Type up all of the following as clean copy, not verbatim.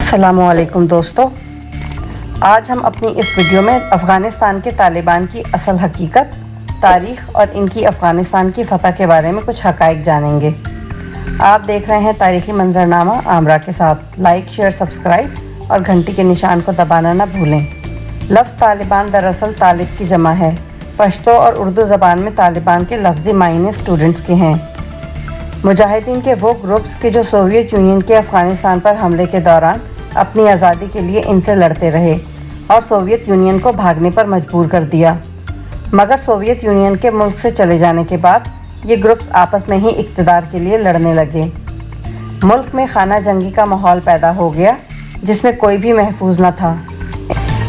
السلام علیکم دوستو، آج ہم اپنی اس ویڈیو میں افغانستان کے طالبان کی اصل حقیقت، تاریخ اور ان کی افغانستان کی فتح کے بارے میں کچھ حقائق جانیں گے۔ آپ دیکھ رہے ہیں تاریخی منظرنامہ آمرا کے ساتھ۔ لائک، شیئر، سبسکرائب اور گھنٹی کے نشان کو دبانا نہ بھولیں۔ لفظ طالبان دراصل طالب کی جمع ہے۔ پشتو اور اردو زبان میں طالبان کے لفظی معنی اسٹوڈنٹس کے ہیں۔ مجاہدین کے وہ گروپس کے جو سوویت یونین کے افغانستان پر حملے کے دوران اپنی آزادی کے لیے ان سے لڑتے رہے اور سوویت یونین کو بھاگنے پر مجبور کر دیا، مگر سوویت یونین کے ملک سے چلے جانے کے بعد یہ گروپس آپس میں ہی اقتدار کے لیے لڑنے لگے۔ ملک میں خانہ جنگی کا ماحول پیدا ہو گیا جس میں کوئی بھی محفوظ نہ تھا۔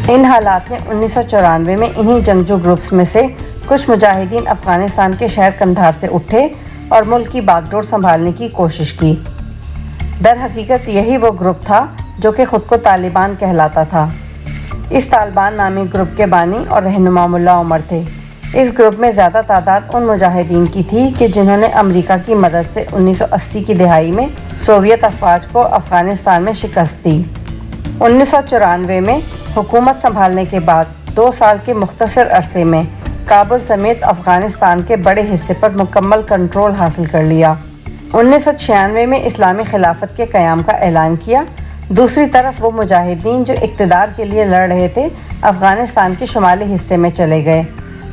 ان حالات میں 1994 میں انہی جنگجو گروپس میں سے کچھ مجاہدین افغانستان کے شہر قندھار سے اٹھے اور ملک کی باغ ڈور سنبھالنے کی کوشش کی۔ در حقیقت یہی وہ گروپ تھا جو کہ خود کو طالبان کہلاتا تھا۔ اس طالبان نامی گروپ کے بانی اور رہنما ملا عمر تھے۔ اس گروپ میں زیادہ تعداد ان مجاہدین کی تھی کہ جنہوں نے امریکہ کی مدد سے 1980 کی دہائی میں سوویت افواج کو افغانستان میں شکست دی۔ 1994 میں حکومت سنبھالنے کے بعد 2 سال کے مختصر عرصے میں کابل سمیت افغانستان کے بڑے حصے پر مکمل کنٹرول حاصل کر لیا۔ 1996 میں اسلامی خلافت کے قیام کا اعلان کیا۔ دوسری طرف وہ مجاہدین جو اقتدار کے لیے لڑ رہے تھے افغانستان کے شمالی حصے میں چلے گئے۔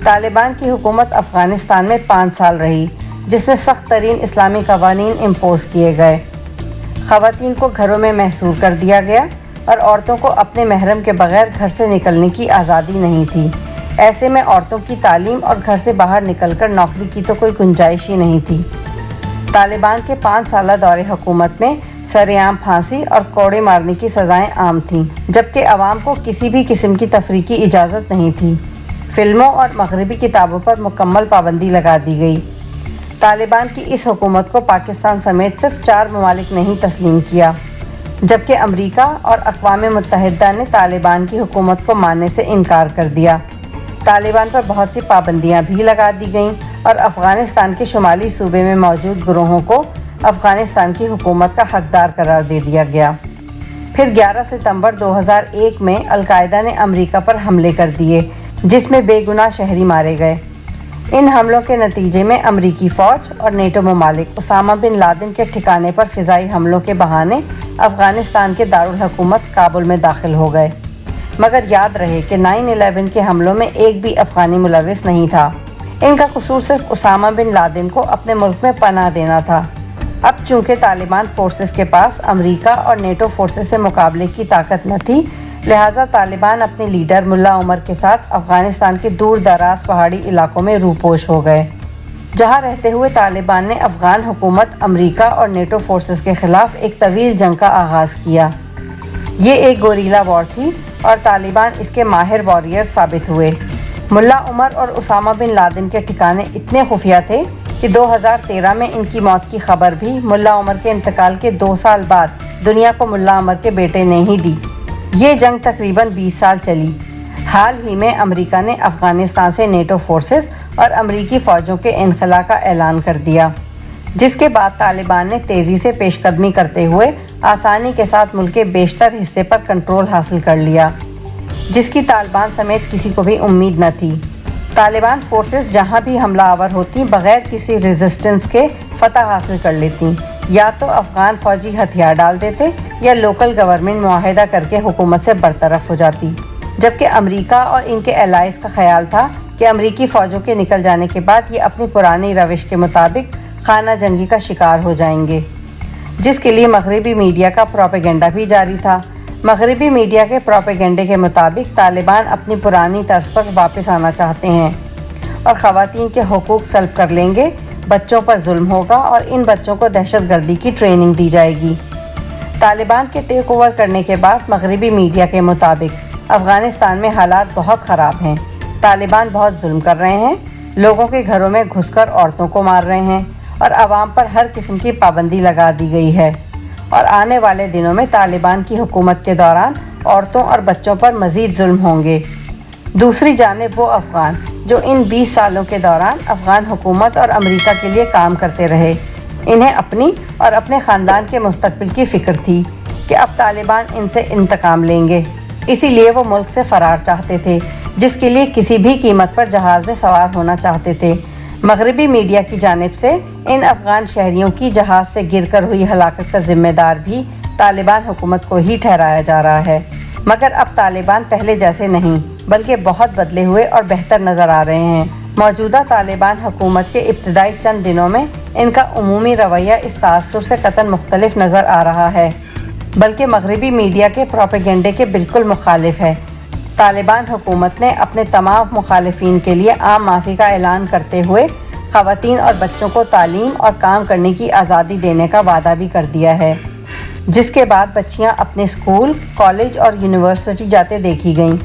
طالبان کی حکومت افغانستان میں 5 سال رہی جس میں سخت ترین اسلامی قوانین امپوز کیے گئے۔ خواتین کو گھروں میں محصور کر دیا گیا اور عورتوں کو اپنے محرم کے بغیر گھر سے نکلنے کی آزادی نہیں تھی۔ ایسے میں عورتوں کی تعلیم اور گھر سے باہر نکل کر نوکری کی تو کوئی گنجائش ہی نہیں تھی۔ طالبان کے 5 سالہ دور حکومت میں سرعام پھانسی اور کوڑے مارنے کی سزائیں عام تھیں، جبکہ عوام کو کسی بھی قسم کی تفریح کی اجازت نہیں تھی۔ فلموں اور مغربی کتابوں پر مکمل پابندی لگا دی گئی۔ طالبان کی اس حکومت کو پاکستان سمیت صرف 4 ممالک نے ہی تسلیم کیا، جبکہ امریکہ اور اقوام متحدہ نے طالبان کی حکومت کو ماننے سے انکار کر دیا۔ طالبان پر بہت سی پابندیاں بھی لگا دی گئیں اور افغانستان کے شمالی صوبے میں موجود گروہوں کو افغانستان کی حکومت کا حقدار قرار دے دیا گیا۔ پھر 11 ستمبر 2001 میں القاعدہ نے امریکہ پر حملے کر دیے جس میں بے گناہ شہری مارے گئے۔ ان حملوں کے نتیجے میں امریکی فوج اور نیٹو ممالک اسامہ بن لادن کے ٹھکانے پر فضائی حملوں کے بہانے افغانستان کے دارالحکومت کابل میں داخل ہو گئے، مگر یاد رہے کہ 9/11 کے حملوں میں ایک بھی افغانی ملوث نہیں تھا۔ ان کا قصور صرف اسامہ بن لادن کو اپنے ملک میں پناہ دینا تھا۔ اب چونکہ طالبان فورسز کے پاس امریکہ اور نیٹو فورسز سے مقابلے کی طاقت نہ تھی، لہٰذا طالبان اپنے لیڈر ملا عمر کے ساتھ افغانستان کے دور دراز پہاڑی علاقوں میں روپوش ہو گئے، جہاں رہتے ہوئے طالبان نے افغان حکومت، امریکہ اور نیٹو فورسز کے خلاف ایک طویل جنگ کا آغاز کیا۔ یہ ایک گوریلا وار تھی اور طالبان اس کے ماہر واریئر ثابت ہوئے۔ ملا عمر اور اسامہ بن لادن کے ٹھکانے اتنے خفیہ تھے کہ 2013 میں ان کی موت کی خبر بھی ملا عمر کے انتقال کے 2 سال بعد دنیا کو ملا عمر کے بیٹے نے ہی دی۔ یہ جنگ تقریباً 20 سال چلی۔ حال ہی میں امریکہ نے افغانستان سے نیٹو فورسز اور امریکی فوجوں کے انخلاء کا اعلان کر دیا، جس کے بعد طالبان نے تیزی سے پیش قدمی کرتے ہوئے آسانی کے ساتھ ملک کے بیشتر حصے پر کنٹرول حاصل کر لیا، جس کی طالبان سمیت کسی کو بھی امید نہ تھی۔ طالبان فورسز جہاں بھی حملہ آور ہوتی بغیر کسی ریزسٹنس کے فتح حاصل کر لیتی، یا تو افغان فوجی ہتھیار ڈال دیتے یا لوکل گورنمنٹ معاہدہ کر کے حکومت سے برطرف ہو جاتی، جبکہ امریکہ اور ان کے الائز کا خیال تھا کہ امریکی فوجوں کے نکل جانے کے بعد یہ اپنی پرانی روش کے مطابق خانہ جنگی کا شکار ہو جائیں گے، جس کے لیے مغربی میڈیا کا پروپیگنڈا بھی جاری تھا۔ مغربی میڈیا کے پروپیگنڈے کے مطابق طالبان اپنی پرانی طرز پر واپس آنا چاہتے ہیں اور خواتین کے حقوق سلب کر لیں گے، بچوں پر ظلم ہوگا اور ان بچوں کو دہشت گردی کی ٹریننگ دی جائے گی۔ طالبان کے ٹیک اوور کرنے کے بعد مغربی میڈیا کے مطابق افغانستان میں حالات بہت خراب ہیں۔ طالبان بہت ظلم کر رہے ہیں، لوگوں کے گھروں میں گھس کر عورتوں کو مار رہے ہیں اور عوام پر ہر قسم کی پابندی لگا دی گئی ہے، اور آنے والے دنوں میں طالبان کی حکومت کے دوران عورتوں اور بچوں پر مزید ظلم ہوں گے۔ دوسری جانب وہ افغان جو ان 20 سالوں کے دوران افغان حکومت اور امریکہ کے لیے کام کرتے رہے، انہیں اپنی اور اپنے خاندان کے مستقبل کی فکر تھی۔ کہ اب طالبان ان سے انتقام لیں گے، اسی لیے وہ ملک سے فرار چاہتے تھے، جس کے لیے کسی بھی قیمت پر جہاز میں سوار ہونا چاہتے تھے۔ مغربی میڈیا کی جانب سے ان افغان شہریوں کی جہاز سے گر کر ہوئی ہلاکت کا ذمہ دار بھی طالبان حکومت کو ہی ٹھہرایا جا رہا ہے، مگر اب طالبان پہلے جیسے نہیں بلکہ بہت بدلے ہوئے اور بہتر نظر آ رہے ہیں۔ موجودہ طالبان حکومت کے ابتدائی چند دنوں میں ان کا عمومی رویہ اس تاثر سے قطعاً مختلف نظر آ رہا ہے، بلکہ مغربی میڈیا کے پروپیگنڈے کے بالکل مخالف ہے۔ طالبان حکومت نے اپنے تمام مخالفین کے لیے عام معافی کا اعلان کرتے ہوئے خواتین اور بچوں کو تعلیم اور کام کرنے کی آزادی دینے کا وعدہ بھی کر دیا ہے، جس کے بعد بچیاں اپنے اسکول، کالج اور یونیورسٹی جاتے دیکھی گئیں،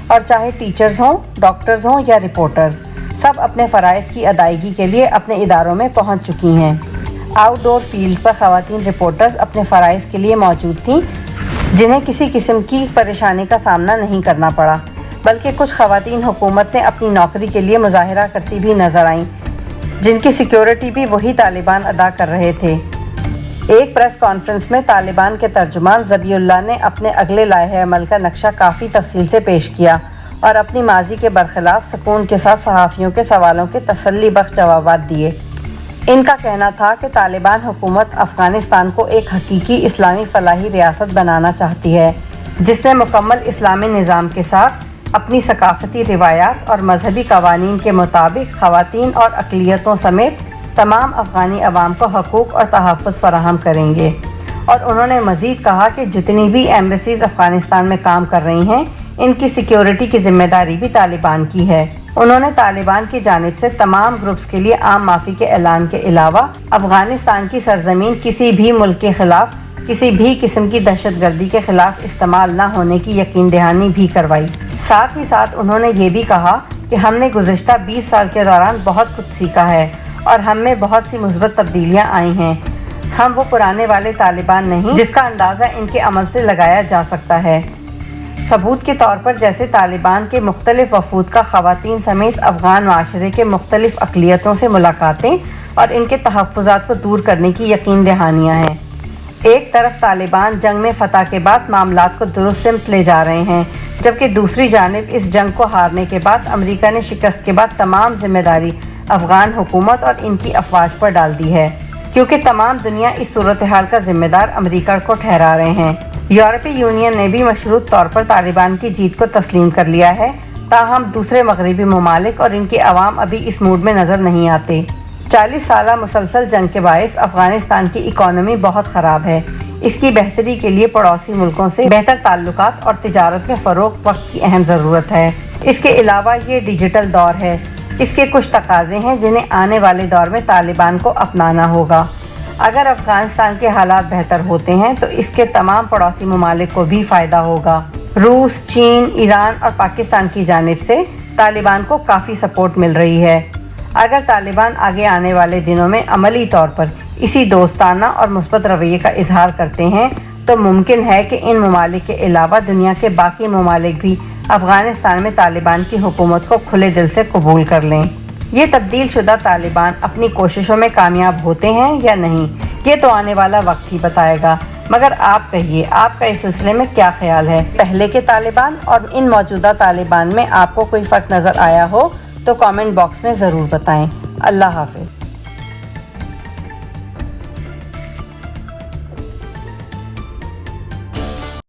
اور چاہے ٹیچرز ہوں، ڈاکٹرز ہوں یا رپورٹرز، سب اپنے فرائض کی ادائیگی کے لیے اپنے اداروں میں پہنچ چکی ہیں۔ آؤٹ ڈور فیلڈ پر خواتین رپورٹرز اپنے فرائض کے لیے موجود تھیں، جنہیں کسی قسم کی پریشانی کا سامنا نہیں کرنا پڑا، بلکہ کچھ خواتین حکومت میں اپنی نوکری کے لیے مظاہرہ کرتی بھی نظر آئیں، جن کی سیکیورٹی بھی وہی طالبان ادا کر رہے تھے۔ ایک پریس کانفرنس میں طالبان کے ترجمان ذبیح اللہ نے اپنے اگلے لائحہ عمل کا نقشہ کافی تفصیل سے پیش کیا اور اپنی ماضی کے برخلاف سکون کے ساتھ صحافیوں کے سوالوں کے تسلی بخش جوابات دیے۔ ان کا کہنا تھا کہ طالبان حکومت افغانستان کو ایک حقیقی اسلامی فلاحی ریاست بنانا چاہتی ہے، جس میں مکمل اسلامی نظام کے ساتھ اپنی ثقافتی روایات اور مذہبی قوانین کے مطابق خواتین اور اقلیتوں سمیت تمام افغانی عوام کو حقوق اور تحفظ فراہم کریں گے۔ اور انہوں نے مزید کہا کہ جتنی بھی ایمبیسیز افغانستان میں کام کر رہی ہیں، ان کی سیکیورٹی کی ذمہ داری بھی طالبان کی ہے۔ انہوں نے طالبان کی جانب سے تمام گروپس کے لیے عام معافی کے اعلان کے علاوہ افغانستان کی سرزمین کسی بھی ملک کے خلاف کسی بھی قسم کی دہشت گردی کے خلاف استعمال نہ ہونے کی یقین دہانی بھی کروائی۔ ساتھ ہی ساتھ انہوں نے یہ بھی کہا کہ ہم نے گزشتہ 20 سال کے دوران بہت کچھ سیکھا ہے اور ہم میں بہت سی مثبت تبدیلیاں آئی ہیں۔ ہم وہ پرانے والے طالبان نہیں جس کا اندازہ ان کے عمل سے لگایا جا سکتا ہے۔ ثبوت کے طور پر جیسے طالبان کے مختلف وفود کا خواتین سمیت افغان معاشرے کے مختلف اقلیتوں سے ملاقاتیں اور ان کے تحفظات کو دور کرنے کی یقین دہانیاں ہیں۔ ایک طرف طالبان جنگ میں فتح کے بعد معاملات کو درست سمت لے جا رہے ہیں، جبکہ دوسری جانب اس جنگ کو ہارنے کے بعد امریکہ نے شکست کے بعد تمام ذمہ داری افغان حکومت اور ان کی افواج پر ڈال دی ہے، کیونکہ تمام دنیا اس صورتحال کا ذمہ دار امریکہ کو ٹھہرا رہے ہیں۔ یورپی یونین نے بھی مشروط طور پر طالبان کی جیت کو تسلیم کر لیا ہے، تاہم دوسرے مغربی ممالک اور ان کے عوام ابھی اس موڈ میں نظر نہیں آتے۔ 40 سالہ مسلسل جنگ کے باعث افغانستان کی اکانومی بہت خراب ہے۔ اس کی بہتری کے لیے پڑوسی ملکوں سے بہتر تعلقات اور تجارت میں فروغ وقت کی اہم ضرورت ہے۔ اس کے علاوہ یہ ڈیجیٹل دور ہے، اس کے کچھ تقاضے ہیں جنہیں آنے والے دور میں طالبان کو اپنانا ہوگا۔ اگر افغانستان کے حالات بہتر ہوتے ہیں تو اس کے تمام پڑوسی ممالک کو بھی فائدہ ہوگا۔ روس، چین، ایران اور پاکستان کی جانب سے طالبان کو کافی سپورٹ مل رہی ہے۔ اگر طالبان آگے آنے والے دنوں میں عملی طور پر اسی دوستانہ اور مثبت رویے کا اظہار کرتے ہیں تو ممکن ہے کہ ان ممالک کے علاوہ دنیا کے باقی ممالک بھی افغانستان میں طالبان کی حکومت کو کھلے دل سے قبول کر لیں۔ یہ تبدیل شدہ طالبان اپنی کوششوں میں کامیاب ہوتے ہیں یا نہیں، یہ تو آنے والا وقت ہی بتائے گا، مگر آپ کہیے آپ کا اس سلسلے میں کیا خیال ہے؟ پہلے کے طالبان اور ان موجودہ طالبان میں آپ کو کوئی فرق نظر آیا ہو تو کامنٹ باکس میں ضرور بتائیں۔ اللہ حافظ۔